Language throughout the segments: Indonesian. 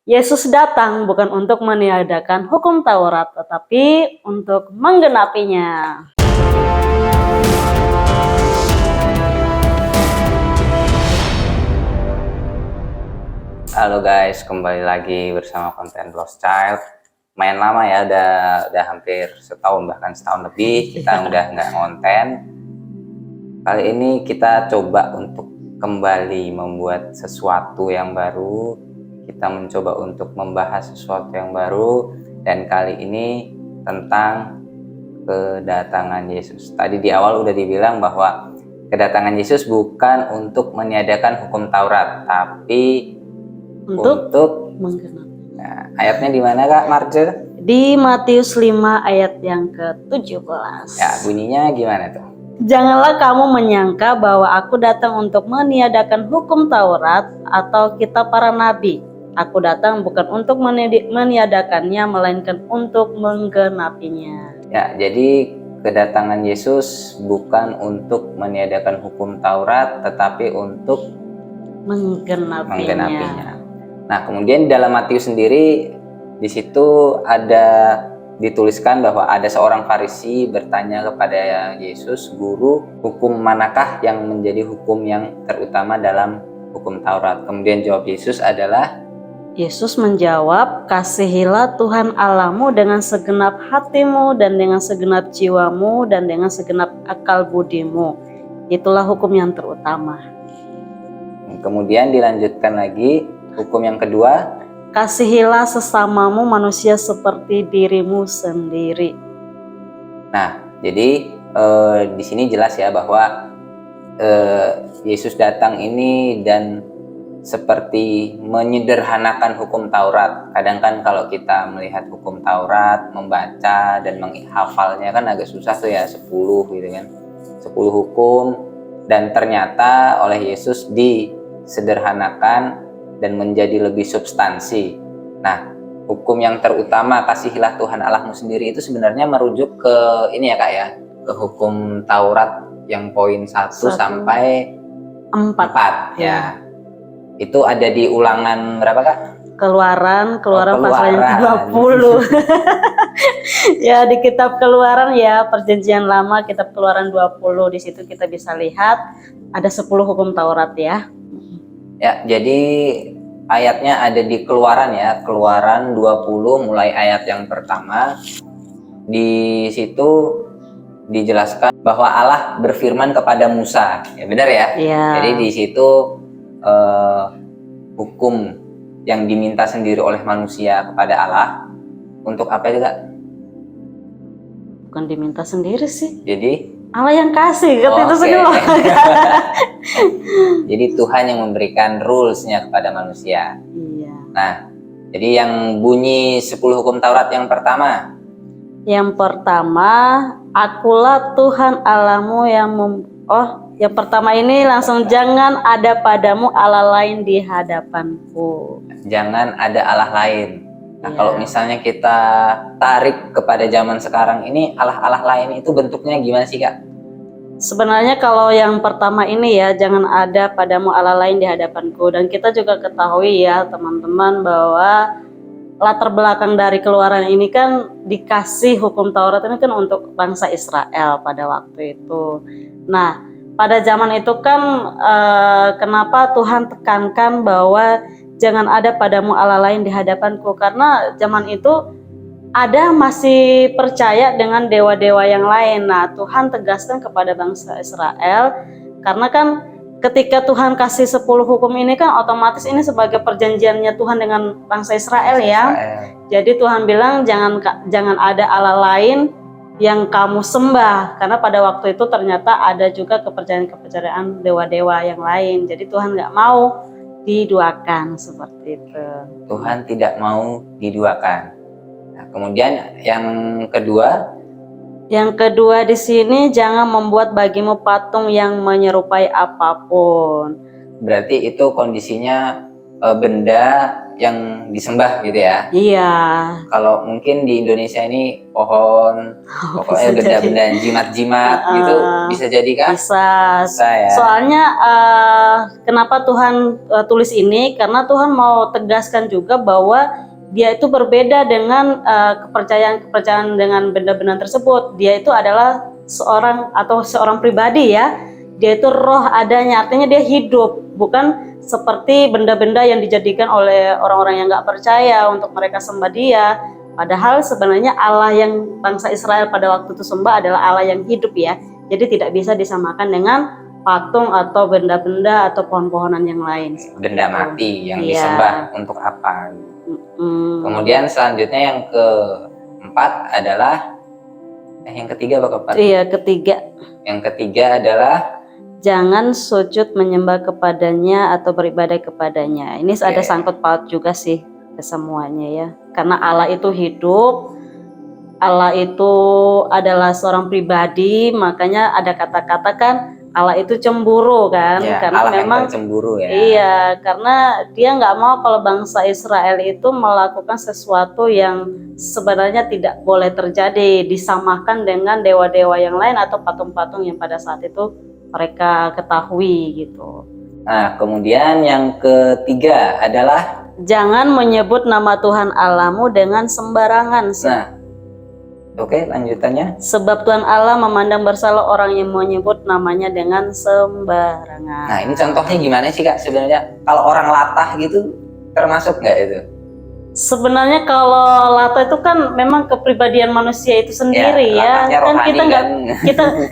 Yesus datang bukan untuk meniadakan hukum Taurat, tetapi untuk menggenapinya. Halo guys, kembali lagi bersama konten Lost Child. Main lama ya, udah hampir setahun, bahkan setahun lebih kita udah nggak konten. Kali ini kita coba untuk kembali membuat sesuatu yang baru. Kita mencoba untuk membahas sesuatu yang baru, dan kali ini tentang kedatangan Yesus. Tadi di awal udah dibilang bahwa kedatangan Yesus bukan untuk meniadakan hukum Taurat, tapi untuk menggenapi. Nah, ayatnya di mana Kak Marce? Di Matius 5 ayat yang ke-17. Ya, bunyinya gimana tuh? Janganlah kamu menyangka bahwa aku datang untuk meniadakan hukum Taurat atau kitab para nabi. Aku datang bukan untuk meniadakannya, melainkan untuk menggenapinya. Ya, jadi kedatangan Yesus bukan untuk meniadakan hukum Taurat, tetapi untuk menggenapinya. Nah, kemudian dalam Matius sendiri di situ ada dituliskan bahwa ada seorang Farisi bertanya kepada Yesus, "Guru, hukum manakah yang menjadi hukum yang terutama dalam hukum Taurat?" Kemudian jawab Yesus adalah, Yesus menjawab, "Kasihilah Tuhan Allahmu dengan segenap hatimu dan dengan segenap jiwamu dan dengan segenap akal budimu. Itulah hukum yang terutama." Kemudian dilanjutkan lagi, hukum yang kedua, kasihilah sesamamu manusia seperti dirimu sendiri. Nah, jadi di sini jelas ya bahwa Yesus datang ini dan seperti menyederhanakan hukum Taurat. Kadang kan kalau kita melihat hukum Taurat, membaca dan menghafalnya kan agak susah tuh ya, 10 gitu kan. 10 hukum, dan ternyata oleh Yesus disederhanakan dan menjadi lebih substansi. Nah, hukum yang terutama, kasihilah Tuhan Allahmu sendiri, itu sebenarnya merujuk ke ini ya Kak ya, ke hukum Taurat yang poin 1 sampai 4 ya. Itu ada di ulangan berapa Kak? Keluaran pasal yang ke-20. Ya, di kitab Keluaran ya, Perjanjian Lama, kitab Keluaran 20, di situ kita bisa lihat ada 10 hukum Taurat ya. Ya, jadi ayatnya ada di Keluaran ya, Keluaran 20 mulai ayat yang pertama. Di situ dijelaskan bahwa Allah berfirman kepada Musa, ya benar ya? Ya. Jadi di situ hukum yang diminta sendiri oleh manusia kepada Allah untuk apa itu Kak? Bukan diminta sendiri sih. Jadi Allah yang kasih, itu semua. Jadi Tuhan yang memberikan rules-nya kepada manusia. Iya. Nah, jadi yang bunyi 10 hukum Taurat yang pertama. Yang pertama, akulah Tuhan Allahmu yang yang pertama ini langsung jangan ada padamu Allah lain di hadapanku. Jangan ada Allah lain. Nah, kalau misalnya kita tarik kepada zaman sekarang ini, Allah-Allah lain itu bentuknya gimana sih Kak? Sebenarnya kalau yang pertama ini ya, jangan ada padamu Allah lain di hadapanku. Dan kita juga ketahui ya teman-teman bahwa latar belakang dari Keluaran ini kan dikasih hukum Taurat ini kan untuk bangsa Israel pada waktu itu. Nah, pada zaman itu kan kenapa Tuhan tekankan bahwa jangan ada padamu Allah lain di hadapanku, karena zaman itu ada masih percaya dengan dewa-dewa yang lain. Nah, Tuhan tegaskan kepada bangsa Israel, karena kan ketika Tuhan kasih 10 hukum ini kan otomatis ini sebagai perjanjiannya Tuhan dengan bangsa Israel ya. Jadi Tuhan bilang jangan ada Allah lain yang kamu sembah, karena pada waktu itu ternyata ada juga kepercayaan dewa-dewa yang lain. Jadi Tuhan nggak mau diduakan seperti itu. Tuhan tidak mau diduakan. Nah, kemudian yang kedua. Yang kedua di sini, jangan membuat bagimu patung yang menyerupai apapun. Berarti itu kondisinya benda yang disembah gitu ya. Iya. Kalau mungkin di Indonesia ini pohon, pokoknya Bisa benda-benda jimat-jimat gitu bisa jadi kah? Bisa. Bisa ya. Soalnya kenapa Tuhan tulis ini? Karena Tuhan mau tegaskan juga bahwa dia itu berbeda dengan kepercayaan dengan benda-benda tersebut. Dia itu adalah seorang pribadi ya. Dia itu roh adanya, artinya dia hidup, bukan seperti benda-benda yang dijadikan oleh orang-orang yang nggak percaya untuk mereka sembah dia. Padahal sebenarnya Allah yang bangsa Israel pada waktu itu sembah adalah Allah yang hidup ya. Jadi tidak bisa disamakan dengan patung atau benda-benda atau pohon-pohonan yang lain. Benda mati yang Iya. disembah untuk apa? Kemudian selanjutnya yang keempat adalah yang ketiga apa keempat? Iya, ketiga. Yang ketiga adalah Jangan sujud menyembah kepadanya atau beribadah kepadanya. Ini ada sangkut paut juga sih ke semuanya ya. Karena Allah itu hidup, Allah itu adalah seorang pribadi, makanya ada kata-kata kan Allah itu cemburu kan, ya, karena Allah memang yang cemburu ya. Iya, karena dia nggak mau kalau bangsa Israel itu melakukan sesuatu yang sebenarnya tidak boleh terjadi, disamakan dengan dewa-dewa yang lain atau patung-patung yang pada saat itu mereka ketahui gitu. Nah, kemudian yang ketiga adalah jangan menyebut nama Tuhan Allahmu dengan sembarangan. Nah, oke, lanjutannya. Sebab Tuhan Allah memandang bersalah orang yang menyebut namanya dengan sembarangan. Nah, ini contohnya gimana sih Kak sebenarnya? Kalau orang latah gitu termasuk nggak itu? Sebenarnya kalau latah itu kan memang kepribadian manusia itu sendiri ya. Kan kita nggak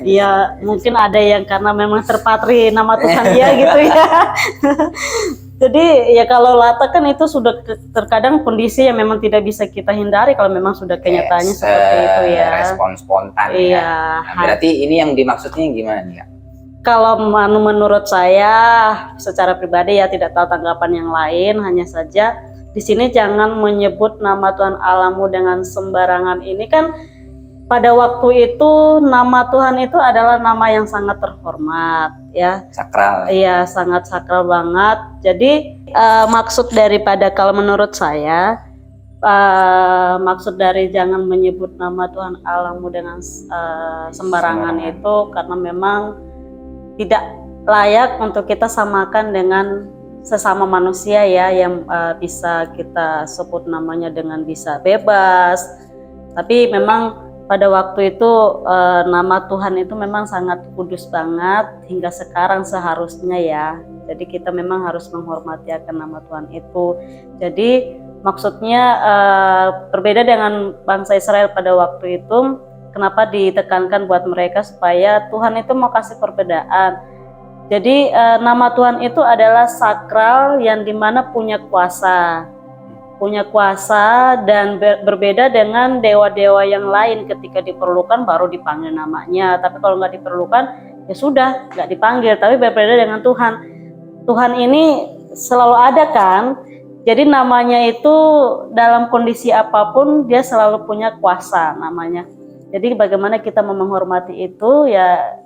ya mungkin ada yang karena memang terpatri nama Tuhan dia gitu ya. Jadi ya kalau latah kan itu sudah terkadang kondisi yang memang tidak bisa kita hindari kalau memang sudah kenyataannya seperti itu ya. Respon spontan iya, ya. Nah, berarti ini yang dimaksudnya gimana nih Kak? Kalau menurut saya secara pribadi ya tidak tahu tanggapan yang lain, hanya saja di sini jangan menyebut nama Tuhan Allahmu dengan sembarangan. Ini kan pada waktu itu nama Tuhan itu adalah nama yang sangat terhormat ya. Sakral. Iya, sangat sakral banget. Jadi maksud daripada kalau menurut saya maksud dari jangan menyebut nama Tuhan Allahmu dengan sembarangan itu karena memang tidak layak untuk kita samakan dengan sesama manusia ya yang bisa kita sebut namanya dengan bisa bebas. Tapi memang pada waktu itu nama Tuhan itu memang sangat kudus banget hingga sekarang seharusnya ya. Jadi kita memang harus menghormati akan nama Tuhan itu. Jadi maksudnya berbeda dengan bangsa Israel pada waktu itu. Kenapa ditekankan buat mereka supaya Tuhan itu mau kasih perbedaan. Jadi nama Tuhan itu adalah sakral yang dimana punya kuasa dan berbeda dengan dewa-dewa yang lain. Ketika diperlukan baru dipanggil namanya, tapi kalau nggak diperlukan ya sudah nggak dipanggil. Tapi berbeda dengan Tuhan. Tuhan ini selalu ada kan, jadi namanya itu dalam kondisi apapun dia selalu punya kuasa namanya. Jadi bagaimana kita menghormati itu ya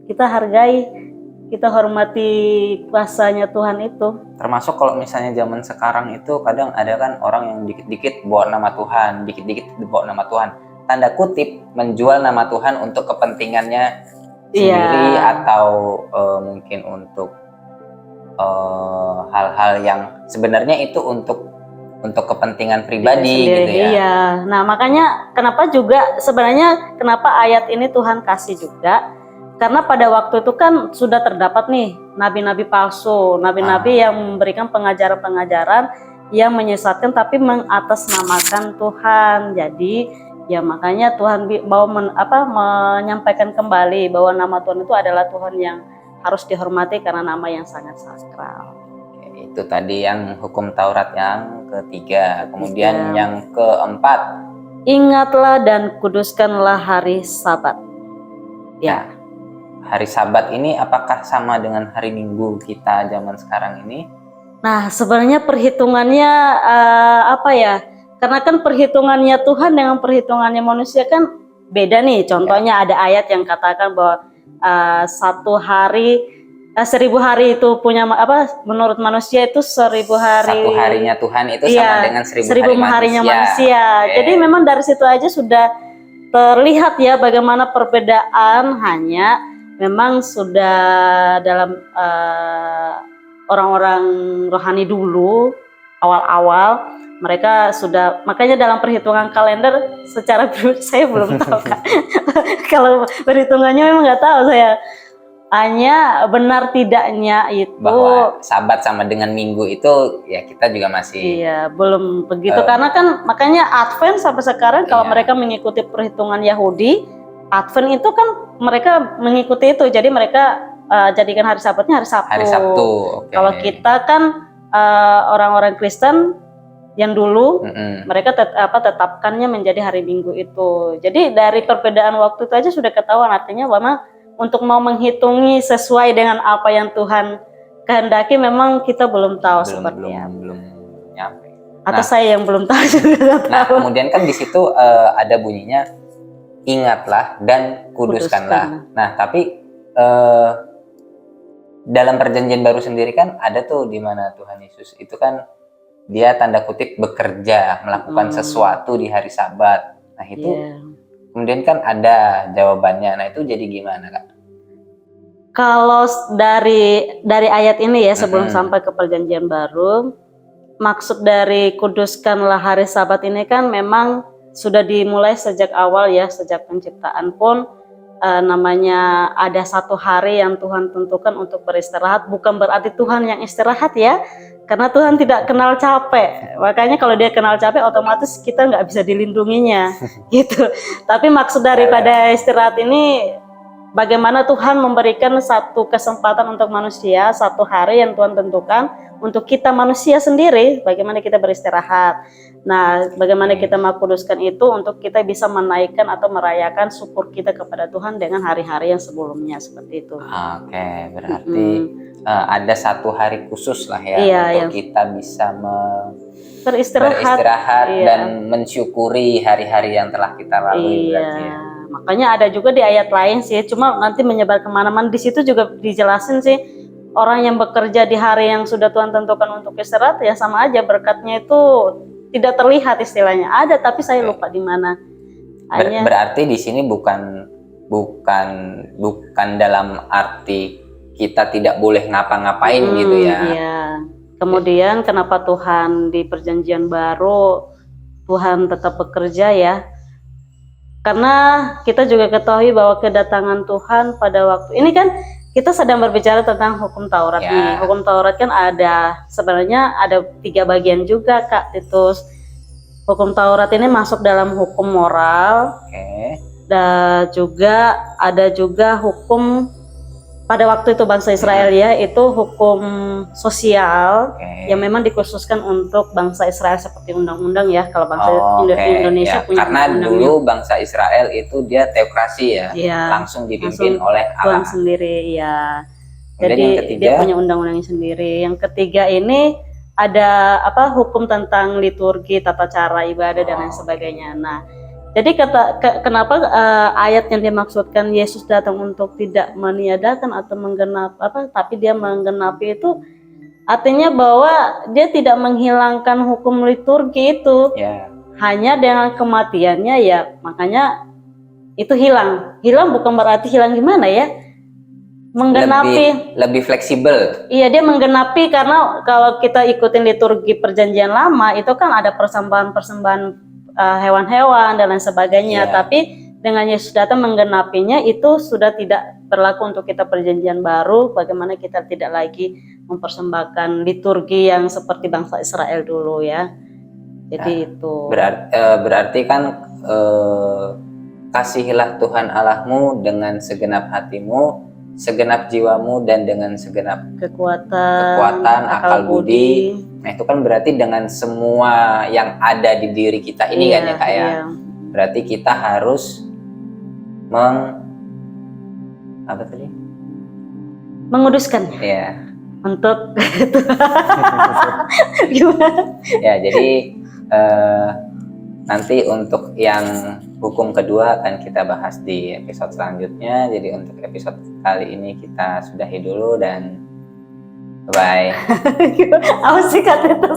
kita hargai. Kita hormati kuasanya Tuhan itu. Termasuk kalau misalnya zaman sekarang itu kadang ada kan orang yang dikit-dikit bawa nama Tuhan, dikit-dikit bawa nama Tuhan. Tanda kutip menjual nama Tuhan untuk kepentingannya sendiri atau mungkin untuk hal-hal yang sebenarnya itu untuk kepentingan pribadi gitu ya. Iya. Nah, makanya kenapa juga sebenarnya kenapa ayat ini Tuhan kasih juga? Karena pada waktu itu kan sudah terdapat nih nabi-nabi palsu, nabi-nabi yang memberikan pengajaran-pengajaran yang menyesatkan tapi mengatasnamakan Tuhan. Jadi ya makanya Tuhan mau menyampaikan kembali bahwa nama Tuhan itu adalah Tuhan yang harus dihormati karena nama yang sangat sakral. Itu tadi yang hukum Taurat yang ketiga. Kemudian yang keempat, ingatlah dan kuduskanlah hari Sabat. Ya. Hari Sabat ini apakah sama dengan hari Minggu kita zaman sekarang ini? Nah, sebenarnya perhitungannya karena kan perhitungannya Tuhan dengan perhitungannya manusia kan beda nih. Contohnya ada ayat yang katakan bahwa satu hari 1000 hari itu punya menurut manusia itu 1000 hari. Satu harinya Tuhan itu Iya, sama dengan 1000 harinya manusia. manusia. Jadi memang dari situ aja sudah terlihat ya bagaimana perbedaan, hanya memang sudah dalam orang-orang rohani dulu awal-awal mereka sudah, makanya dalam perhitungan kalender secara saya belum tahu Kak. Kalau perhitungannya memang nggak tahu saya. Hanya benar tidaknya itu bahwa Sabat sama dengan Minggu itu ya kita juga masih belum begitu, karena kan makanya Advent sampai sekarang kalau mereka mengikuti perhitungan Yahudi, Advent itu kan mereka mengikuti itu, jadi mereka jadikan hari Sabatnya hari Sabtu. Hari Sabtu. Kalau kita kan orang-orang Kristen yang dulu mereka tetapkannya menjadi hari Minggu itu. Jadi dari perbedaan waktu itu aja sudah ketahuan, artinya bahwa untuk mau menghitungi sesuai dengan apa yang Tuhan kehendaki memang kita belum tahu sepertinya. Belum nyampe. Atau saya yang belum tahu juga. Nah, kemudian kan di situ ada bunyinya ingatlah dan kuduskanlah. Nah, tapi dalam perjanjian baru sendiri kan ada tuh di mana Tuhan Yesus itu kan dia tanda kutip bekerja, melakukan sesuatu di hari Sabat. Nah, itu kemudian kan ada jawabannya. Nah, itu jadi gimana, Kak? Kalau dari ayat ini ya, sebelum sampai ke perjanjian baru, maksud dari kuduskanlah hari Sabat ini kan memang sudah dimulai sejak awal ya, sejak penciptaan pun namanya ada satu hari yang Tuhan tentukan untuk beristirahat. Bukan berarti Tuhan yang istirahat ya, karena Tuhan tidak kenal capek. Makanya kalau dia kenal capek, otomatis kita nggak bisa dilindunginya, gitu. Tapi maksud daripada istirahat ini, bagaimana Tuhan memberikan satu kesempatan untuk manusia, satu hari yang Tuhan tentukan untuk kita manusia sendiri, bagaimana kita beristirahat. Nah, bagaimana kita mengkuduskan itu untuk kita bisa menaikkan atau merayakan syukur kita kepada Tuhan dengan hari-hari yang sebelumnya, seperti itu. Oke, berarti ada satu hari khusus lah ya untuk kita bisa beristirahat dan mensyukuri hari-hari yang telah kita lalui. Berarti ya. Makanya ada juga di ayat lain sih, cuma nanti menyebar kemana-mana. Di situ juga dijelasin sih, orang yang bekerja di hari yang sudah Tuhan tentukan untuk istirahat ya sama aja berkatnya itu tidak terlihat istilahnya. Ada tapi saya lupa di mana. Berarti di sini bukan dalam arti kita tidak boleh ngapa-ngapain gitu ya. Iya. Kemudian kenapa Tuhan di perjanjian baru Tuhan tetap bekerja ya? Karena kita juga ketahui bahwa kedatangan Tuhan pada waktu ini kan kita sedang berbicara tentang hukum Taurat nih. Hukum Taurat kan sebenarnya ada 3 bagian juga Kak Titus. Hukum Taurat ini masuk dalam hukum moral. Dan juga ada hukum pada waktu itu bangsa Israel ya, itu hukum sosial yang memang dikhususkan untuk bangsa Israel seperti undang-undang ya. Kalau bangsa Indonesia punya karena dulu bangsa Israel itu dia teokrasi ya, langsung dipimpin oleh Allah Tuhan sendiri ya. Jadi dia punya undang-undangnya sendiri. Yang ketiga ini ada hukum tentang liturgi, tata cara ibadah dan lain sebagainya. Nah, jadi kenapa ayat yang dimaksudkan Yesus datang untuk tidak meniadakan atau tapi dia menggenapi itu artinya bahwa dia tidak menghilangkan hukum liturgi itu. Hanya dengan kematiannya ya, makanya itu hilang. Hilang bukan berarti hilang gimana ya? Menggenapi. Lebih fleksibel. Iya, dia menggenapi karena kalau kita ikutin liturgi perjanjian lama itu kan ada persembahan hewan-hewan dan lain sebagainya. Tapi dengan Yesus datang menggenapinya itu sudah tidak berlaku untuk kita perjanjian baru. Bagaimana kita tidak lagi mempersembahkan liturgi yang seperti bangsa Israel dulu ya. Jadi itu. Berarti kan kasihilah Tuhan Allahmu dengan segenap hatimu, segenap jiwamu dan dengan segenap kekuatan, akal budi. Nah, itu kan berarti dengan semua yang ada di diri kita ini kan ya Kak ya. Berarti kita harus menguduskan. Iya. Untuk ya, jadi Nanti untuk yang hukum kedua akan kita bahas di episode selanjutnya. Jadi untuk episode kali ini kita sudahi dulu dan bye. Apa sih kata itu?